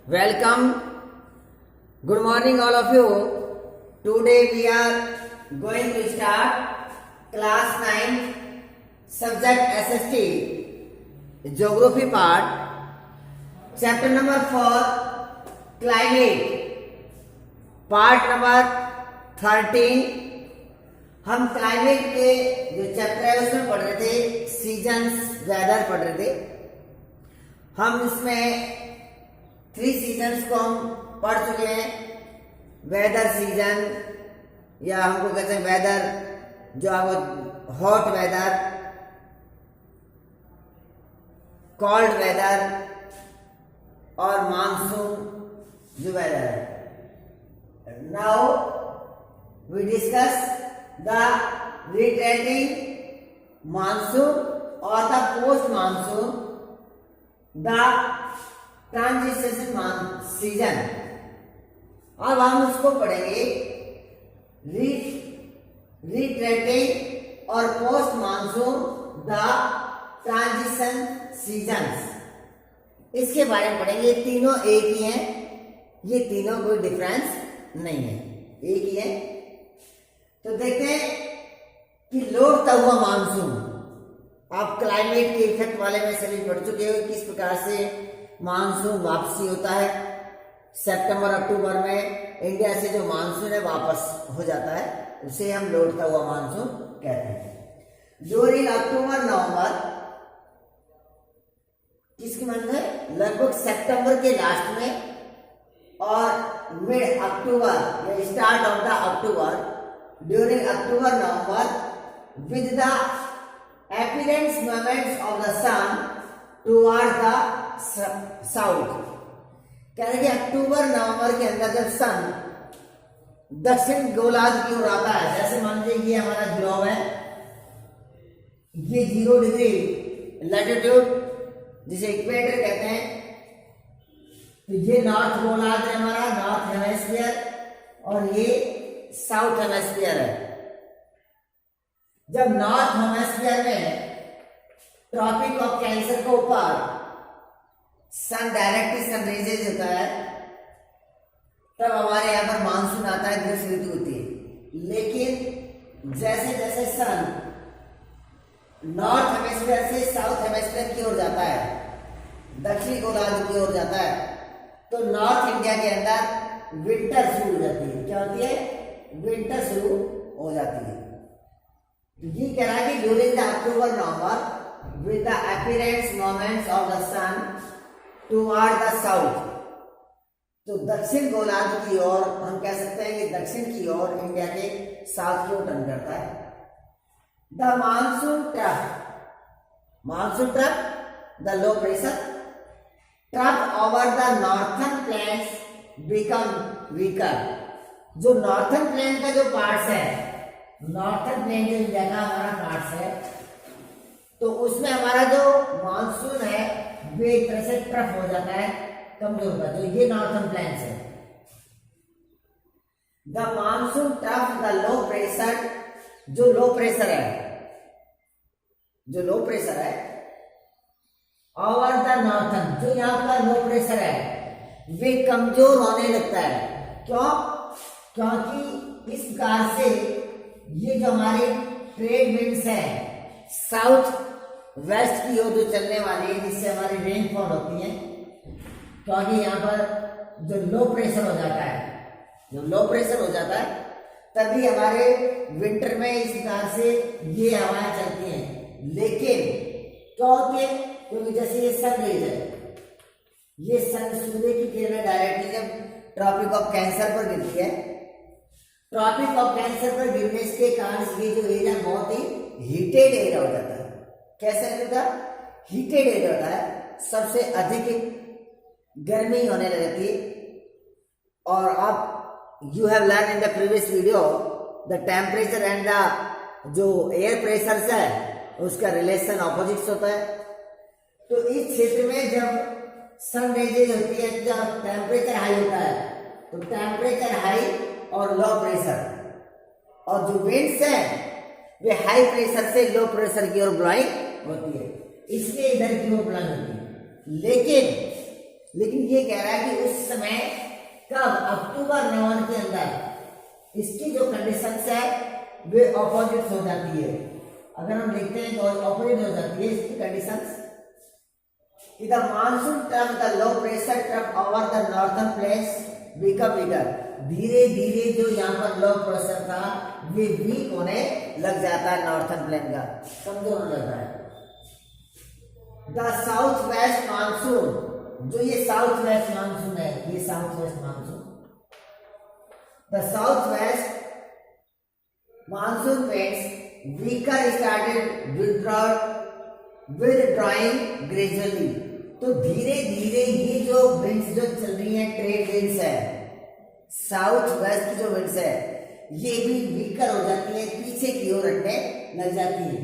Welcome. Good morning, all of you. Today we are going to start class 9 subject SST geography part, chapter number 4 climate, part number 13. हम climate के जो chapter है उसमें पढ़ रहे थे, सीजन्स वेदर पढ़ रहे थे। हम इसमें 3 सीजन्स को हम पढ़ चुके हैं। वेदर सीजन या हमको कहते हैं वेदर, जो आपको हॉट वेदर, कोल्ड वेदर और मानसून जो वेदर है। Now we discuss the retreating monsoon और the post monsoon, the transition season. अब हम उसको पढ़ेंगे रिट्रेटिंग और post monsoon the transition seasons. इसके बारे में पढ़ेंगे। ये तीनों एक ही हैं, ये तीनों कोई डिफरेंस नहीं है, एक ही है। तो देखते हैं कि लौटता हुआ मानसून, आप क्लाइमेट के इफेक्ट वाले में सभी पढ़ चुके हो किस प्रकार से मानसून वापसी होता है। सितंबर अक्टूबर में इंडिया से जो मानसून है वापस हो जाता है, उसे हम लौटता हुआ मानसून कहते हैं। ड्यूरिंग अक्टूबर नवंबर, किसकी मंथ है? लगभग सितंबर के लास्ट में और mid October, start of the October, during October November with the appearance moments of the sun toward the south. कह रहे कि अक्टूबर नवंबर के अंदर जब सन दक्षिण गोलार्ध की ओर आता है, जैसे मान लीजिए ये हमारा ग्लोब है, ये 0 डिग्री लैटिट्यूड जिसे इक्वेटर कहते हैं, तो ये नॉर्थ गोलार्ध है हमारा, नॉर्थ हेमिस्फीयर, और ये साउथ हेमिस्फीयर है। जब नॉर्थ हेमिस्फीयर में ट्रॉपिक ऑफ कैंसर के ऊपर सन डायरेक्टली सन रेजेज होता है, तब हमारे यहाँ पर मानसून आता है, ग्रीष्म ऋतु होती है। लेकिन जैसे जैसे सन नॉर्थ हेमिस्फीयर से साउथ हेमिस्फीयर की ओर जाता है, दक्षिणी गोलार्ध की ओर जाता है, तो नॉर्थ इंडिया के अंदर विंटर शुरू हो जाती है। क्या होती है? विंटर शुरू हो जाती है। ये कह रहा है कि during the October November with the appearance moments of the sun toward the south, तो दक्षिण गोलार्ध की ओर हम कह सकते हैं कि दक्षिण की ओर इंडिया के साउथ की ओर टर्न करता है। The monsoon trough the low pressure trough over the northern plains become weaker. जो नॉर्थर्न प्लेन का जो पार्ट्स है, नॉर्थर्न प्लेन जो इंडिया का हमारा पार्ट्स है, तो उसमें हमारा जो मानसून है वे एक तरह से ट्रफ हो जाता है, कमजोर होता है। जो ये नॉर्थर्न प्लेन्स है, the monsoon trough the low pressure, जो लो प्रेशर है, जो लो प्रेशर है ओवर द नॉर्थर्न, जो यहाँ का लो प्रेशर है वे कमजोर होने लगता है। क्यों? क्योंकि इस प्रकार से ये जो हमारे ट्रेड विंड्स है साउथ वेस्ट की ओर जो चलने वाली है, जिससे हमारी रेनफॉल होती है, क्योंकि यहाँ पर जो लो प्रेशर हो जाता है, जो लो प्रेशर हो जाता है, तभी हमारे विंटर में इस प्रकार से ये हवाएं चलती हैं। लेकिन क्या होती है? क्योंकि जैसे ये सन रेज है, ये सन सूर्य की किरणें डायरेक्टली जब ट्रॉपिक ऑफ कैंसर पर गिरती है, ट्रॉपिक ऑफ कैंसर पर गिरने के कारण ये जो एरिया बहुत ही हीटेड एरिया हो जाता है। कैसे होता है? हीटेड एरिया होता है, सबसे अधिक गर्मी होने लगती है। और आप you have learn in the previous video the temperature and the जो एयर प्रेशर है उसका रिलेशन ऑपोजिट्स होता है। तो इस क्षेत्र में जब सन रेजेज होती है, जब टेम्परेचर हाई होता है, तो टेम्परेचर हाई और लो प्रेशर, और जो विंड्स है वे हाई प्रेशर से लो प्रेशर की ओर ब्लोइंग होती है, इसलिए इधर की ओर ब्लोइंग होती है। लेकिन लेकिन ये कह रहा है कि उस समय कब, अक्टूबर नवंबर के अंदर इसकी जो कंडीशंस है वे ऑपोजिट हो जाती है। अगर हम देखते हैं तो ऑपोजिट हो जाती है इसकी conditions. The monsoon trough, the low pressure trough over the northern plates become weaker. धीरे धीरे जो यहाँ पर लो प्रेशर था वे वीक होने लग जाता है, नॉर्थर्न प्लेन का कमजोर हो जाता है। द साउथ वेस्ट मानसून, जो ये साउथ वेस्ट मानसून है, ये south west monsoon, the south west monsoon winds weaker started withdrawing gradually। तो धीरे धीरे ये जो विंड्स जो चल रही है, ट्रेड विंड्स है, साउथ वेस्ट की जो विंड्स है ये भी वीकर हो जाती है, पीछे की ओर हटने लग जाती है,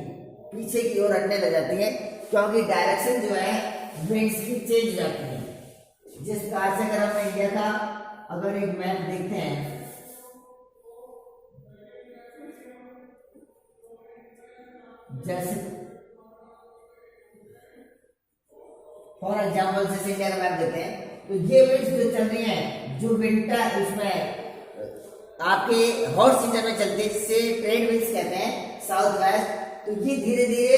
पीछे की ओर हटने लग जाती है, क्योंकि डायरेक्शन जो है विंड्स की चेंज हो जाती है। जिस प्रकार से अगर हम इंडिया का अगर एक मैप देखते हैं, जैसे फॉर एग्जाम्पल जैसे इंडिया का मैप देते हैं, तो ये विंड्स जो चल रही हैं, जो विंटर उसमें आपके हॉट सीजन में चलती है, जिससे ट्रेड विंड्स कहते हैं साउथ वेस्ट, तो ये धीरे धीरे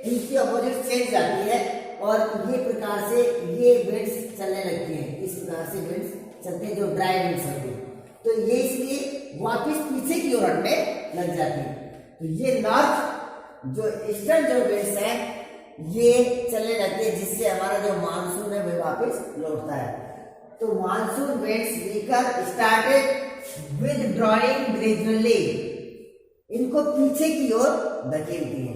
इनकी अपोजिट चेंज जाती है और ये प्रकार से ये विंड्स चलने लगती हैं। इस प्रकार से विंड्स चलते हैं जो ड्राई विंड्स होती है, तो ये इसलिए वापस पीछे की ओर हटने लग जाती है। तो ये नॉर्थ जो ईस्टर्न जो विंड्स है ये चलने लगती है, जिससे हमारा जो मानसून है वह वापस लौटता है। तो monsoon winds weaker started withdrawing gradually, इनको पीछे की ओर धकेलती है।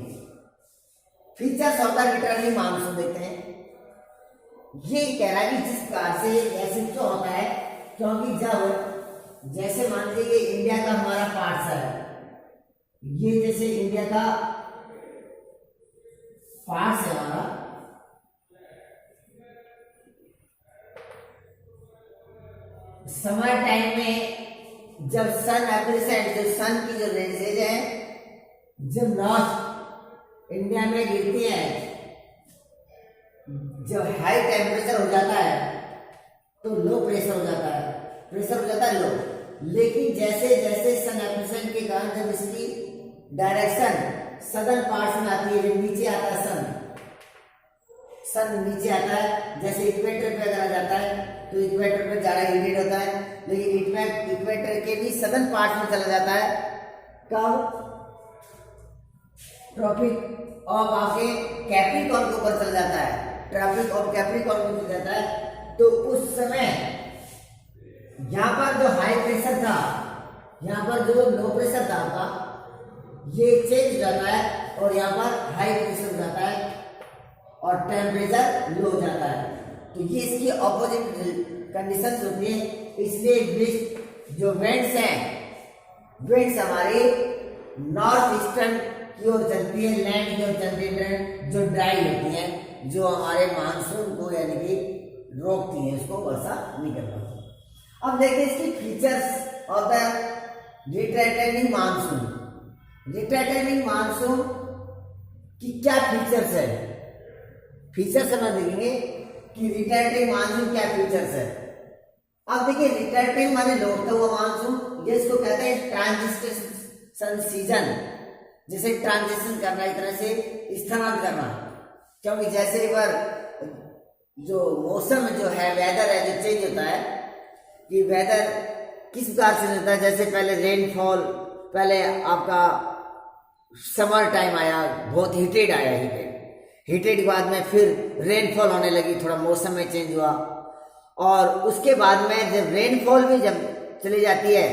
Features of the returning monsoon देखते हैं। ये कह रहा है कि जिस प्रकार से ऐसे क्यों होता है, क्योंकि जब जैसे मान लीजिए इंडिया का हमारा पार्ट है, ये जैसे इंडिया का पार्ट है हमारा, समर टाइम में जब सन एप्रिसेंट, जो सन की जो रेजेज है जब नॉर्थ इंडिया में गिरती है, जब हाई टेम्परेचर हो जाता है तो लो प्रेशर हो जाता है, प्रेशर हो जाता है लो। लेकिन जैसे जैसे सन एप्रिसेंट के कारण जब इसकी डायरेक्शन सदर्न पार्ट्स में आती है, नीचे आता है सन नीचे आता है, जैसे इक्वेटर पे अगर आ जाता है तो इक्वेटर पे ज्यादा हीटेड होता है, लेकिन इक्वेटर के भी सदर्न पार्ट में चला जाता है कब, ट्रॉपिक ऑफ आपके कैप्रिकॉर्न के ऊपर चल जाता है, ट्रॉपिक ऑफ कैप्रिकॉर्न में चल जाता है। तो उस समय यहाँ पर जो हाई प्रेशर था, यहाँ पर जो लो प्रेशर था आपका, ये चेंज हो जाता है और यहाँ पर हाई प्रेशर हो जाता है और टेम्परेचर लो हो जाता है। तो ये इसकी ऑपोजिट कंडीशंस होती है। इसलिए जो विंड्स हैं, विंड्स हमारी नॉर्थ ईस्टर्न की ओर चलती है, लैंड की ओर चलती है, जो ड्राई होती है, जो हमारे मानसून को यानी कि रोकती है, उसको वर्षा नहीं कर पाती। अब देखते हैं इसकी features of the returning monsoon. Returning monsoon की क्या फीचर्स है, फीचर्स समझ देखेंगे कि रिटर्निंग मानसून क्या फीचर्स है। अब देखिए रिटर्निंग माने लौटता हुआ मानसून, ये इसको कहते हैं ट्रांजिशन सीजन, जैसे ट्रांजिशन करना, एक तरह से स्थानांतरण करना, क्योंकि जैसे एक बार जो मौसम जो है, वेदर है जो चेंज होता है, कि वेदर किस प्रकार से होता है, जैसे पहले रेनफॉल, पहले आपका समर टाइम आया, बहुत हीटेड आया, हीटेड के बाद में फिर रेनफॉल होने लगी, थोड़ा मौसम में चेंज हुआ, और उसके बाद में जब रेनफॉल भी जब चली जाती है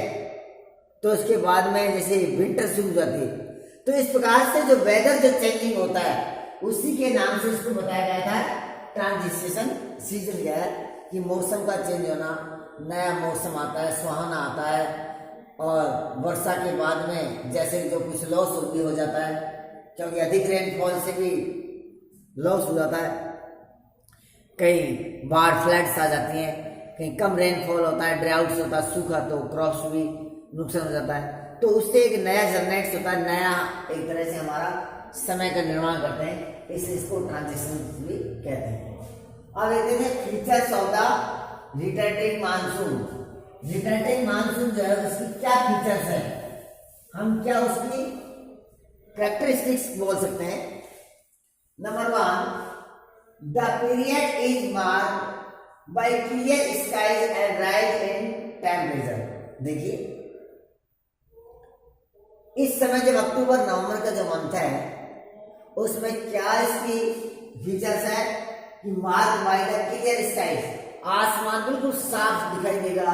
तो उसके बाद में जैसे विंटर शुरू हो जाती है। तो इस प्रकार से जो वेदर जो चेंजिंग होता है उसी के नाम से इसको बताया गया था ट्रांजिशन सीजन, क्या है कि मौसम का चेंज होना, नया मौसम आता है, सुहाना आता है, और वर्षा के बाद में जैसे जो कुछ लॉस भी हो जाता है, क्योंकि अधिक रेनफॉल से भी लॉस हो जाता है, कहीं बाढ़ फ्लड्स आ जाती हैं, कहीं कम रेनफॉल होता है, ड्राउट्स होता है, सूखा, तो क्रॉप्स भी नुकसान हो जाता है। तो उससे एक नया जनरेट होता है, नया एक तरह से हमारा समय का निर्माण करते हैं, इसलिए इसको ट्रांजिशन भी कहते हैं। अब देखते हैं features of the returning monsoon. Returning monsoon जो है उसकी क्या फीचर्स है, हम क्या उसकी कैरेक्टरिस्टिक्स बोल सकते हैं। Number 1, the period is marked by clear skies and rise in temperature. देखिए इस समय जब अक्टूबर नवंबर का जो मंथ है उसमें क्या इसकी फीचर्स है कि mark by the clear skies, आसमान बिल्कुल साफ दिखाई देगा।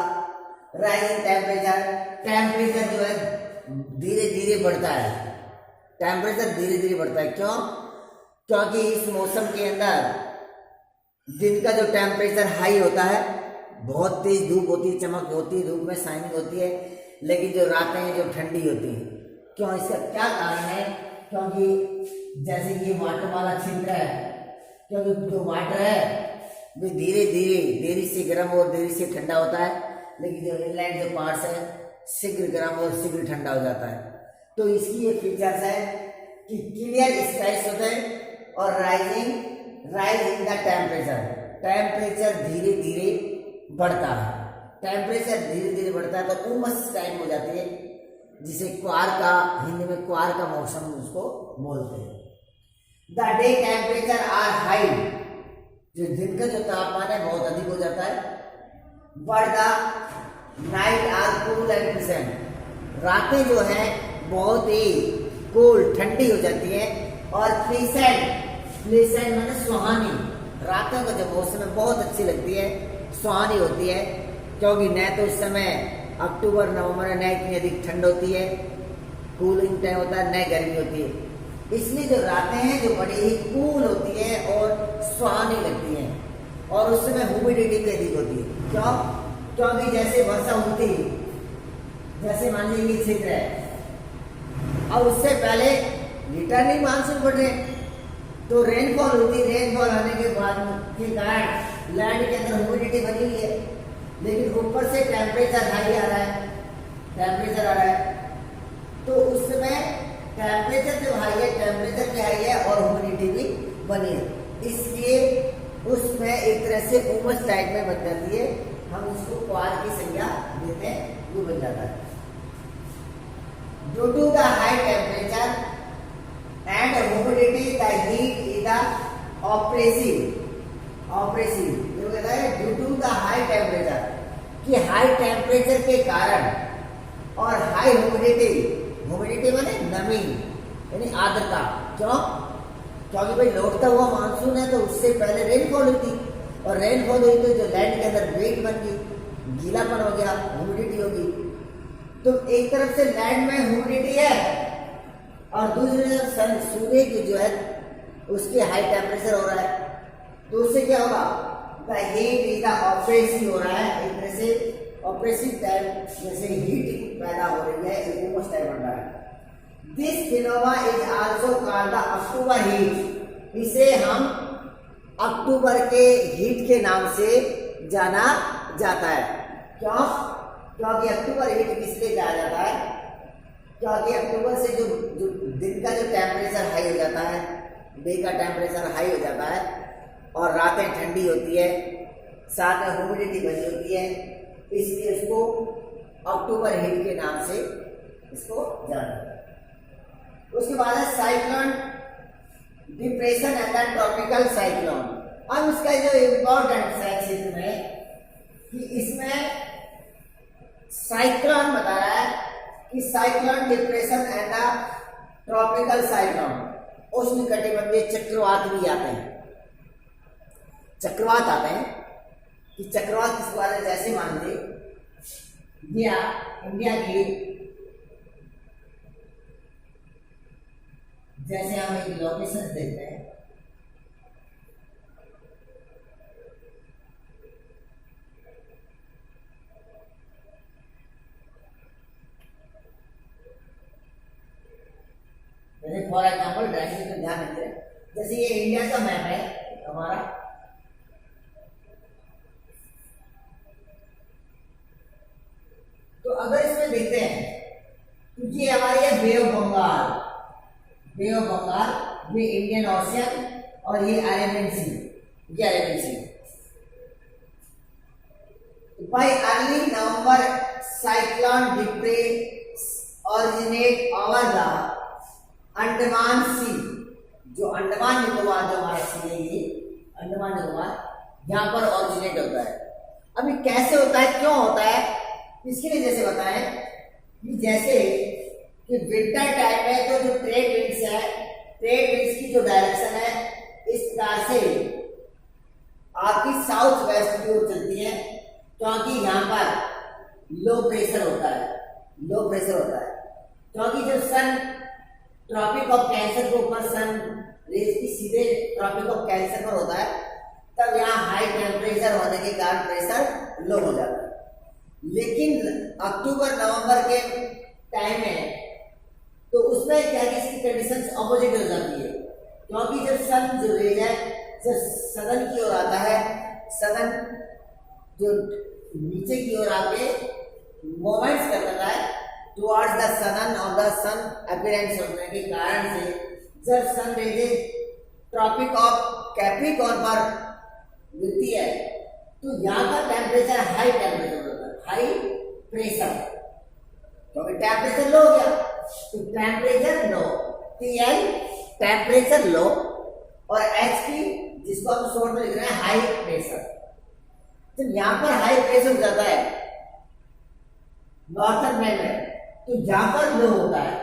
राइजिंग टेम्परेचर, टेम्परेचर जो है धीरे धीरे बढ़ता है, टेम्परेचर धीरे धीरे बढ़ता है। क्यों? क्योंकि इस मौसम के अंदर दिन का जो टेम्परेचर हाई होता है, बहुत तेज धूप होती है, चमक होती है, धूप में शाइनिंग होती है, लेकिन जो रातें हैं जो ठंडी होती है। क्यों? इसका क्या कारण है? क्योंकि जैसे ये वाटर वाला क्षेत्र है, क्योंकि जो वाटर है वो धीरे धीरे देरी से गर्म और देरी से ठंडा होता है, लेकिन जो इनलैंड जो पार्ट्स है शीघ्र गर्म और शीघ्र ठंडा हो जाता है। तो इसकी ये फीचर्स है कि क्लियर स्काइज होते हैं और rise in the temperature, temperature धीरे धीरे बढ़ता है, टेम्परेचर धीरे धीरे बढ़ता है तो उमस टाइम हो जाती है, जिसे क्वार का, हिंदी में क्वार का मौसम उसको बोलते हैं। The day temperature are high, जो दिन का जो तापमान है बहुत अधिक हो जाता है। But the night are cool and pleasant, रातें जो है बहुत ही कूल ठंडी हो जाती है और प्लीजेंट माने सुहानी, रातों का जो मौसम है बहुत अच्छी लगती है, सुहानी होती है। क्योंकि न तो उस समय अक्टूबर नवंबर में न इतनी अधिक ठंड होती है, कूलिंग टाइम होता है, न गर्मी होती है, इसलिए जो रातें हैं जो बड़ी ही कूल होती है और सुहानी लगती हैं। और उस समय ह्यूमिडिटी भी अधिक होती है। क्यों? क्योंकि जैसे वर्षा होती है, जैसे मान लीजिए ये क्षेत्र है, अब उससे पहले रिटर्निंग मानसून बढ़ रहे, तो रेनफॉल होती है, रेनफॉल आने के बाद के कारण लैंड के अंदर ह्यूमिडिटी बनी हुई है, लेकिन ऊपर से टेम्परेचर हाई आ रहा है, टेम्परेचर आ रहा है, तो उस समय टेम्परेचर जो हाई है, टेम्परेचर भी हाई है और ह्यूमिडिटी भी बनी है, इसलिए उसमें एक तरह से उमस टाइप में बन जाती है। हम उसको क्वार की संज्ञा देते हैं, वो बन जाता है। Due to the high temperature and humidity the heat is the oppressive, ये कहता है due to the high temperature, कि हाई टेम्परेचर के कारण और हाई ह्यूमिडिटी माने नमी यानी आर्द्रता। क्यों? क्योंकि भाई लौटता हुआ मानसून है तो उससे पहले रेनफॉल हुई, और रेनफॉल हुई तो जो लैंड के अंदर वेट बन गई, गीलापन हो गया, ह्यूमिडिटी होगी। तो एक तरफ से लैंड में ह्यूमिडिटी है और दूसरी तरफ सूर्य की जो है उसकी हाई टेम्परेचर हो रहा है, तो उससे क्या होगा? The heat is the oppressive हो रहा है, एक तरह से ऑप्रेसिव टाइप जैसे हीट पैदा हो रही है, उमस टाइप बन रहा है। This phenomena is also called the October heat, इसे हम अक्टूबर के हीट के नाम से जाना जाता है। क्यों? क्योंकि अक्टूबर हीट इसलिए कहा जाता है क्योंकि अक्टूबर से जो दिन का जो टेम्परेचर हाई हो जाता है, डे का टेम्परेचर हाई हो जाता है और रातें ठंडी होती है, साथ में ह्यूमिडिटी बनी होती है, इसलिए इसको अक्टूबर हीट के नाम से इसको जाना जाता है। उसके बाद है cyclone, depression and tropical cyclone. अब इसका जो इम्पोर्टेंट है क्षेत्र में कि इसमें साइक्लोन बता रहा है कि cyclone, depression and tropical cyclone, उष्णकटिबंधीय चक्रवात भी आते हैं, चक्रवात आते हैं कि चक्रवात किस बारे में, जैसे मान लीजिए इंडिया की, जैसे हम एक लोकेशन देखते हैं, जैसे फॉर एग्जाम्पल ड्राइविंग पे ध्यान रखिए, जैसे ये इंडिया का मैप है हमारा, तो अगर इसमें देखते हैं तो ये हमारी है बे ऑफ बंगाल, ये इंडियन ओशियन और ये Arabian Sea, Nowamber cyclone depress originate over the Andaman sea, जो अंडमान निकोबार जो हमारा सी है, ये अंडमान निकोबार यहाँ पर ऑरिजिनेट होता है। अभी कैसे होता है, क्यों होता है, इसके लिए जैसे बताएं कि जैसे कि विंटर टाइम में तो जो ट्रेड विंड्स है, ट्रेड विंड्स की जो डायरेक्शन है इस प्रकार से आपकी साउथ वेस्ट की ओर चलती है, क्योंकि यहाँ पर लो प्रेशर होता है, लो प्रेशर होता है। क्योंकि जब सन ट्रॉपिक ऑफ कैंसर के ऊपर सन रेज की सीधे ट्रॉपिक ऑफ कैंसर पर होता है, तब यहाँ हाई टेम्परेचर होने के कारण प्रेशर लो हो जाता है। लेकिन अक्टूबर नवंबर के टाइम में तो उसमें क्या कि इसकी कंडीशंस ऑपोजिट हो जाती है, क्योंकि जब सन जो रेज है जब सदन की ओर आता है, सदन जो नीचे की ओर आके मूवमेंट्स करता है टुवर्ड्स द सदन और द सन अपीयरेंस होने के कारण से जब सन रेजेस ट्रॉपिक ऑफ कैप्रिकॉर्न पर गिरती है तो यहाँ का टेम्परेचर हाई टेम्परेचर होता है, हाई प्रेशर, क्योंकि टेम्परेचर लो हो गया तो temperature low, TL temperature low और HP जिसको हम शॉर्ट में लिख रहे हैं हाई प्रेशर। तो यहाँ पर हाई प्रेशर हो जाता है नॉर्थर्न में, तो यहाँ पर लो होता है,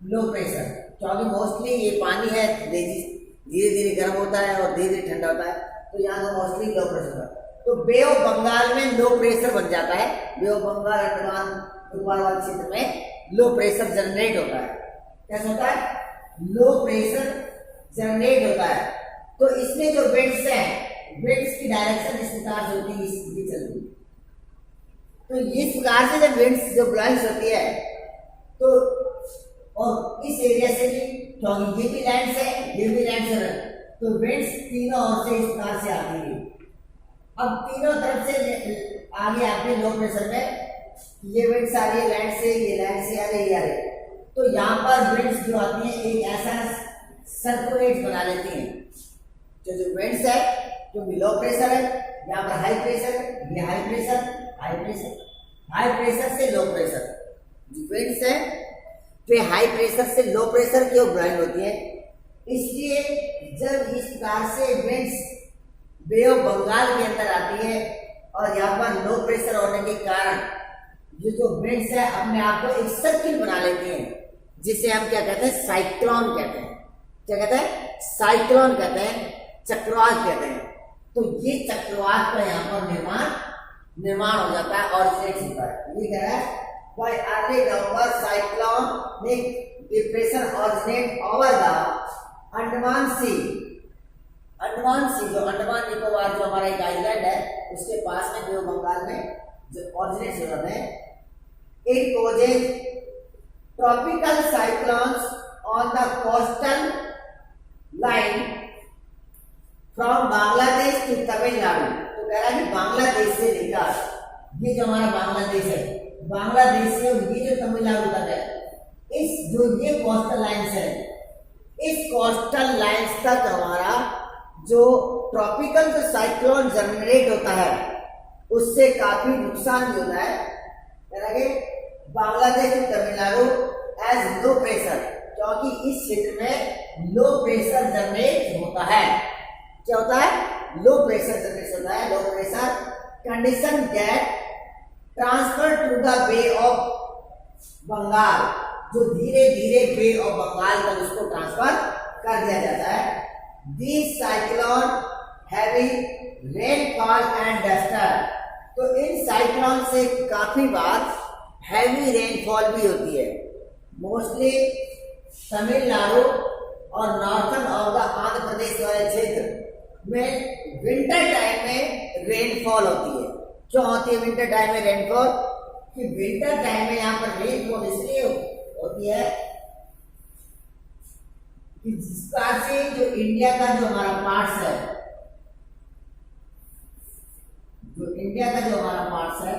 लो प्रेशर, क्योंकि मोस्टली ये पानी है धीरे धीरे गर्म होता है और धीरे धीरे ठंडा होता है, तो यहाँ का मोस्टली लो प्रेशर होता है। तो बे ऑफ बंगाल में लो प्रेशर बन जाता है, बे ऑफ बंगाल अंडमान निकोबार वाले क्षेत्र में लो प्रेशर जनरेट होता है। कैसे होता है, लो प्रेशर जनरेट होता है। तो इसमें जो विंड्स है, विंड्स की डायरेक्शन इस प्रकार से होती है, इसकी चलती है। तो इस प्रकार से जब विंड्स जो ब्लाइंस होती है तो और इस एरिया से भी, क्योंकि ये भी लैंड से ये भी लैंड से, तो विंड्स तीनों ओर से इस प्रकार से आती है। अब तीनों तरफ से आगे आपके लो प्रेशर में ये विंड्स आ रही है लैंड से, ये लैंड से आ रही है, ये आ रही है, तो यहाँ पर विंड्स जो आती है एक ऐसा सर्कुलेट बना लेती हैं। जो विंड्स है जो लो प्रेशर है, यहाँ पर हाई प्रेशर, ये high pressure, high pressure, high pressure से लो प्रेशर, जो विंड्स है तो हाई प्रेशर से लो प्रेशर की ओर ब्लाइंड होती है। इसलिए जब इस प्रकार से विंड्स बे ऑफ बंगाल के अंदर आती है और यहाँ पर लो प्रेशर होने के कारण ये जो विंड्स है अपने आप को एक सर्किल बना लेती हैं, जिसे हम क्या कहते हैं, साइक्लोन कहते हैं। क्या कहते हैं, साइक्लोन कहते हैं, चक्रवात कहते हैं। तो ये चक्रवात का यहाँ पर निर्माण हो जाता है और होता है। ये कह रहा है by early November cyclonic depression originate over the Andaman C, Andaman sea जो अंडमान निकोबार जो हमारा एक आइलैंड है उसके पास में जो बंगाल में जो ऑरिजिनेट हो जाते हैं। It causes tropical cyclones on the coastal line from Bangladesh to Tamil Nadu. तो कह रहा है कि बांग्लादेश से लेकर ये जो हमारा बांग्लादेश है, बांग्लादेश से ये जो तमिलनाडु तक है, इस जो ये कोस्टल लाइन्स है, इस कोस्टल लाइन्स तक हमारा जो ट्रॉपिकल जो साइक्लोन जनरेट होता है उससे काफी नुकसान भी होता है। बांग्लादेश और तमिलनाडु एज लो प्रेशर, क्योंकि इस क्षेत्र में लो प्रेशर जनरेट होता है। क्या होता है, लो प्रेशर जनरेट होता है। Low pressure condition get transfer to the Bay of Bengal, जो धीरे धीरे बे ऑफ बंगाल तक उसको ट्रांसफर कर दिया जाता है। This cyclone heavy rainfall and duster, तो इन साइक्लोन से काफी बार हैवी रेनफॉल भी होती है। मोस्टली तमिलनाडु और northern of the Andhra Pradesh वाले क्षेत्र में विंटर टाइम में रेनफॉल होती है। क्यों होती है विंटर टाइम में रेनफॉल, कि विंटर टाइम में यहाँ पर रेनफॉल इसलिए होती है कि जिस प्रकार से जो इंडिया का जो हमारा पार्ट्स है, जो इंडिया का जो हमारा पार्ट्स है,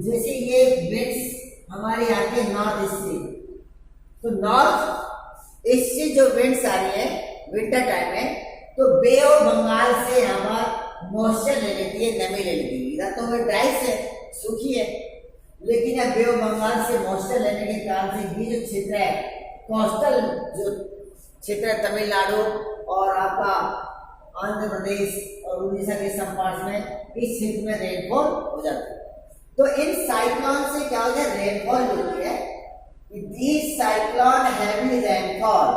जैसे ये विंड्स हमारे यहाँ के नॉर्थ ईस्ट से, तो नॉर्थ ईस्ट से जो विंड्स आ रही है विंटर टाइम में, तो बे ऑफ बंगाल से यहाँ पर मॉइस्चर ले लेती ये नमी ले लेगी। इधर तो वो ड्राई से सूखी है, लेकिन अब बे ऑफ बंगाल से मॉइस्चर लेने के कारण से ये जो क्षेत्र है, कोस्टल जो क्षेत्र है तमिलनाडु और आपका आंध्र प्रदेश और उड़ीसा के सम पार्ट्स में, इस क्षेत्र में रेनफॉल हो जाती है। तो इन साइक्लोन से क्या होता है, रेनफॉल होती है। These cyclone heavy rainfall,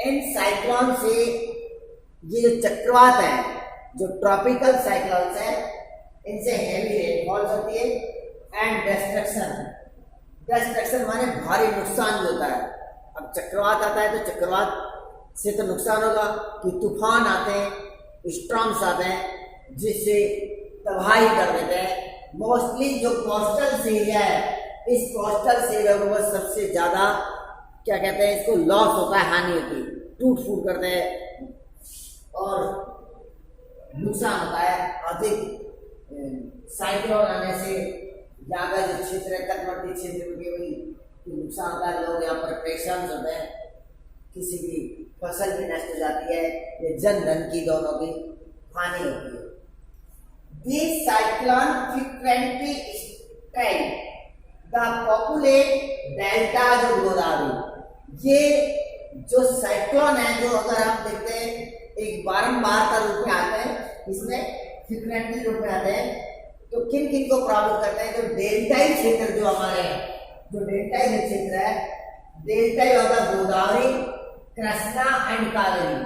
in cyclone से ये जो चक्रवात है, जो ट्रॉपिकल साइक्लोन्स है, इनसे हैवी रेनफॉल होती है। एंड डिस्ट्रक्शन माने भारी नुकसान जो होता है। अब चक्रवात आता है तो चक्रवात से तो नुकसान होगा कि तूफान आते हैं, स्टॉर्म्स आते हैं, जिससे तबाही कर देते हैं। मोस्टली जो कोस्टल एरिया है, इस कोस्टल एरिया को सबसे ज्यादा क्या कहते हैं, इसको लॉस होता है, हानि होती है, टूट फूट करते हैं और नुकसान होता है। अधिक साइक्लोन आने से यहाँ का जो क्षेत्र है, तटवर्ती क्षेत्र में केवल नुकसान होता है, लोग यहाँ पर परेशान होते हैं, किसी की फसल भी नष्ट हो जाती है, या जन धन की दोनों की हानि होती है। These cyclone frequently strike the populate deltas of Godavari. ये जो साइक्लोन है, जो अगर आप देखते हैं एक बारंबार का रूप में आते हैं, इसमें फ्रिक्वेंटली रूप में आते हैं, तो किन किन को प्रभावित करते हैं, जो डेल्टाई क्षेत्र जो हमारे जो डेल्टाई क्षेत्र है, डेल्टाई होगा गोदावरी, कृष्णा एंड कावेरी।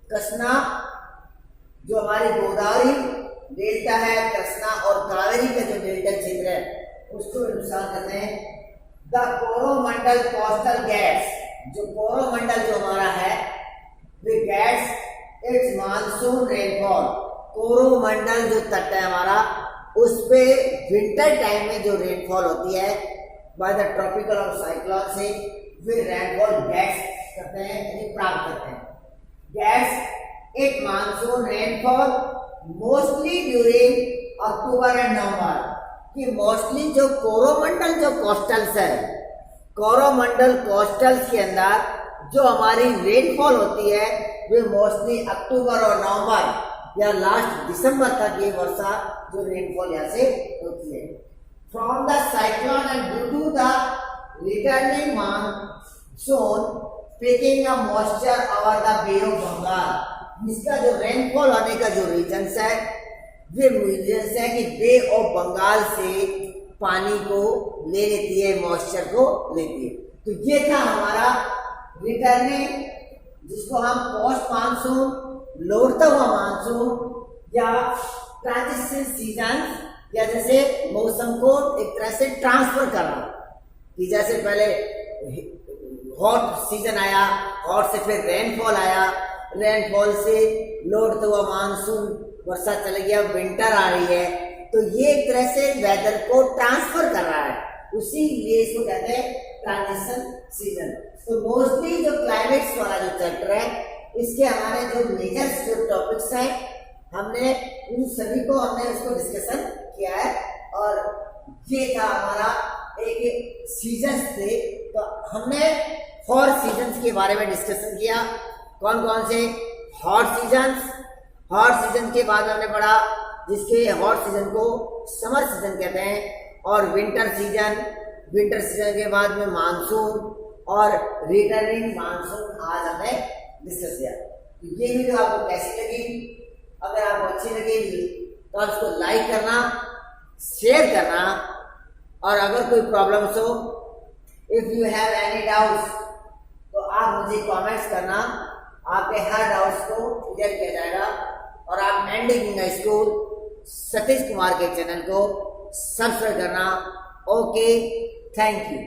कृष्णा जो हमारी गोदावरी डेल्टा है, कृष्णा और कावेरी का जो डेल्टा क्षेत्र है, उसको नुकसान करते हैं। द कोरोमंडल कोस्टल गैस, जो कोरोमंडल जो हमारा है, वे gets its monsoon rainfall, Coromandel जो तट है हमारा, उस पे विंटर टाइम में जो रेनफॉल होती है बाय द ट्रॉपिकल और साइक्लोन से, वे रेनफॉल गैस करते हैं, यानी प्राप्त करते हैं। Gas it monsoon rainfall mostly during October and November, कि मोस्टली जो कोरोमंडल जो कोस्टल्स है, कोरोमंडल कोस्टल्स के अंदर जो हमारी रेनफॉल होती है, वे मोस्टली अक्टूबर और नवंबर या लास्ट दिसंबर तक ये वर्षा जो रेनफॉल यहाँ से होती है। From the cyclone and due to the returning monsoon picking a moisture over the Bay of Bengal, इसका जो रेनफॉल होने का जो रीजंस है, वे रीजंस है कि बे ऑफ बंगाल से पानी को ले लेती है, मॉइस्चर को लेती है। तो ये था हमारा रिटर्निंग, जिसको हम पोस्ट मानसून, लौटता हुआ मानसून या ट्रांजिशन सीजन, या जैसे मौसम को एक तरह से ट्रांसफर करना, कि जैसे पहले हॉट सीजन आया, हॉट से फिर रेनफॉल आया, रेनफॉल से लौटता हुआ मानसून वर्षा चले गया, विंटर आ रही है, तो ये एक तरह से वेदर को ट्रांसफर कर रहा है, उसी लिए इसको कहते हैं ट्रांजिशन सीजन। तो मोस्टली जो क्लाइमेट्स वाला जो चैप्टर है, इसके हमारे जो मेजर जो टॉपिक्स हैं, हमने उन सभी को हमने उसको डिस्कशन किया है, और ये था हमारा एक सीजन थे। तो हमने 4 सीजन्स के बारे में डिस्कशन किया। कौन कौन से? हॉट सीजन्स, हॉट सीजन के बाद हमने पढ़ा जिसके हॉट सीजन को समर सीजन कहते हैं, और विंटर सीजन, विंटर सीजन के बाद में मानसून और रिटर्निंग मानसून आज हमने डिस्कस किया। तो ये वीडियो आपको कैसी लगी? अगर आपको अच्छी लगी तो आप इसको लाइक करना, शेयर करना, और अगर कोई प्रॉब्लम्स हो, if you have any doubts, तो आप मुझे कमेंट्स करना, आपके हर डाउट्स को क्लियर किया जाएगा। और आप ending in school Satish Kumar के चैनल को सब्सक्राइब करना। Okay, thank you.